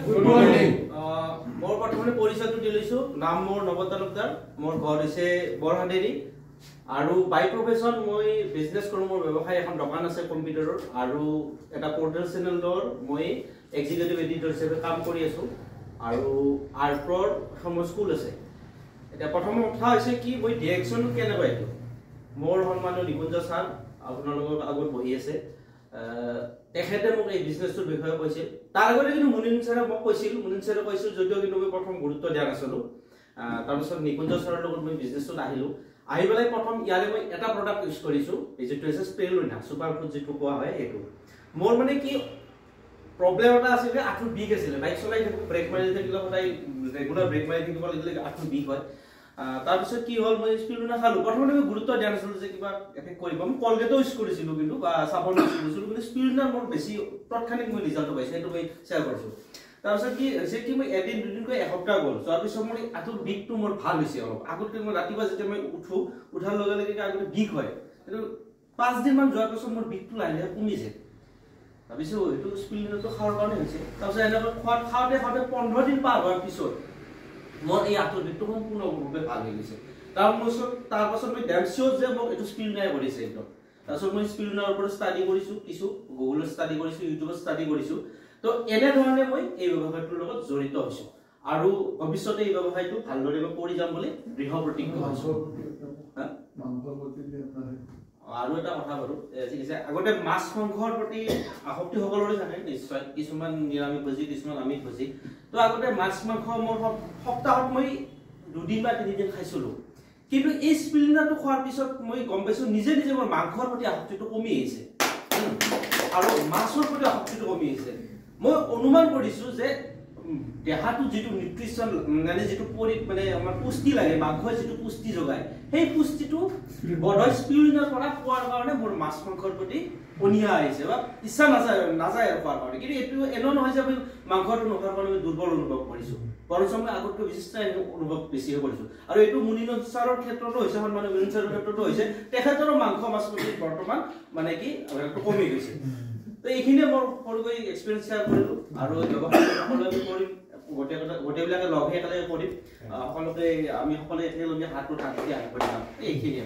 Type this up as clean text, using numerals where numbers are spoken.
Good morning. মোৰ প্ৰথমে পৰিচয়টো দি লৈছো নাম মোৰ নৱ তালুকদাৰ মোৰ ঘৰ হৈছে বৰহান্দেৰী আৰু বাই প্ৰফেশন মই বিজনেস কৰো মোৰ ব্যৱসায় এখন দোকান আছে কম্পিউটাৰৰ আৰু এটা পোৰ্টেল চেনেলৰ মই এক্সিকিউটিভ এডিটৰ হিচাপে কাম কৰি আছো আৰু আৰ্টৰ এখন স্কুল আছে এটা প্ৰথম কথা হৈছে কি মই ডিৰেকচন কেনে পাইছো মোৰ সন্মানীয় নিকুঞ্জ ছাৰ আপোনালোকৰ আগত বহি আছে তেখেতে মোক এই বিজনেছৰ বিষয়ে কৈছিল তাৰ আগতে কিন্তু মুনিন ছাৰে মোক কৈছিল যদিও কিন্তু মই প্ৰথম গুৰুত্ব দিয়া নাছিলো তাৰপিছত নিকুঞ্জ ছাৰৰ লগত মই বিজনেছত আহিলো আহি পেলাই প্ৰথম ইয়াৰে মই এটা প্ৰডাক্ট ইউজ কৰিছো যিটো হৈছে স্পেৰুলিনা সুপাৰ ফুড যিটো কোৱা হয় এইটো মোৰ মানে কি প্ৰবলেম এটা আছিল যে আঁঠুৰ বিষ আছিল বাইক চলাই থাকো ব্ৰেক মাৰি থাকিলে সদায় ৰেগুলাৰ ব্ৰেক মাৰি থাকিব লাগিলে আঁঠুৰ বিষ হয় তাৰপিছত কি হ'ল মই স্পিৰুলিনা খালো প্ৰথমতে মই গুৰুত্ব দিয়া নাছিলো যে কিবা এফেক্ট কৰিব মই কলগেটো ইউজ কৰিছিলো কিন্তু সাফল ইউজ কৰিছিলো কিন্তু স্পিৰুলিনা মোৰ বেছি তৎক্ষণিক মই ৰিজাল্ট পাইছো সেইটো মই শ্বেয়াৰ কৰিছো তাৰপিছত কি হৈছে কি মই এদিন দুদিনকৈ এসপ্তাহ গ'ল তাৰপিছত মোৰ আঁঠুৰ বিষটো মোৰ ভাল হৈছে অলপ আগতে মই ৰাতিপুৱা যেতিয়া মই উঠাৰ লগে লগে আগতে বিষ হয় কিন্তু 5 দিন মান যোৱাৰ পিছত মোৰ বিষটো লাহে লাহে কমিছে ভাবিছো এইটো স্পিৰুলিনাটো খাওয়াৰ কাৰণে হৈছে তাৰপিছত এনেকৈ খাওঁতে 15 দিন পাৰ হোৱাৰ পিছত মোৰ এই আঁঠুৰ বিষটো সম্পূৰ্ণৰূপে ভাল হৈ গৈছে তাৰপাছত মই ডেমচিয়ৰ যে মোক এইটো স্পিৰুলিনাই কৰিছে একদম তাৰপিছত মই স্পিৰুলিনাৰ ওপৰত ষ্টাডি কৰিছো কিছু গুগলত ষ্টাডি কৰিছো ইউটিউবত ষ্টাডি কৰিছো তো এনে ধৰণে মই এই ব্যৱসায়টোৰ লগত জড়িত হৈছো আৰু ভৱিষ্যতে এই ব্যৱসায়টো ভালদৰে মই কৰি যাম বুলি দৃঢ় প্ৰতিজ্ঞ হৈছো আৰু এটা কথা বাৰু ঠিক আছে আগতে মাছ মাংসৰ প্ৰতি আসক্তি সকলোৰে থাকে নিশ্চয় কিছুমান নিৰামিষ ভোজী কিছুমান আমিষ ভোজী তো আগতে মাছ মাংস মোৰ সপ্তাহত মই 2 দিন বা 3 দিন খাইছিলো কিন্তু এই স্পিৰুলিনাটো খোৱাৰ পিছত মই গম পাইছো নিজে মোৰ মাংসৰ প্ৰতি আসক্তিটো কমি আহিছে আৰু মাছৰ প্ৰতি আসক্তিটো কমি আহিছে মই অনুমান কৰিছো যে দেহাটো যেটো নিউট্ৰিশন মানে যেটো মানে আমাৰ পুষ্টি লাগে মাংসৰ যেটো পুষ্টি যোগায় সেই পুষ্টিটো বডৰ স্পিৰুলিনাৰ পৰা পোৱাৰ কাৰণে মোৰ মাছ মাংসৰ প্ৰতি অনিয়া আহিছে বা ইচ্ছা নাযায় খোৱাৰ কাৰণে কিন্তু এইটো এনে নহয় যে আমি মাংসটো নোখোৱাৰ কাৰণে আমি দুৰ্বল অনুভৱ কৰিছো বৰঞ্চ মই আগতকৈ বিশিষ্ট অনুভৱ বেছি কৰিছো আৰু এইটো মুনিন ছাৰৰ ক্ষেত্ৰতো হৈছে সন্মানীয় মুনিন ছাৰৰ ক্ষেত্ৰতো হৈছে তেখেতৰো মাংস মাছ প্ৰতি বৰ্তমান মানে কি কমি গৈছে তো এইখিনি মোৰ সৰুকৈ এক্সপেৰিয়েন্স শ্বেয়াৰ কৰিলো আৰু ব্যৱসায় সকলোৱে কৰিম গোটেইবিলাকে লগে একেলগে কৰিম সকলোকে আমি সকলোৱে একেলগে হাতটো টানি আহি পৰিম এইখিনি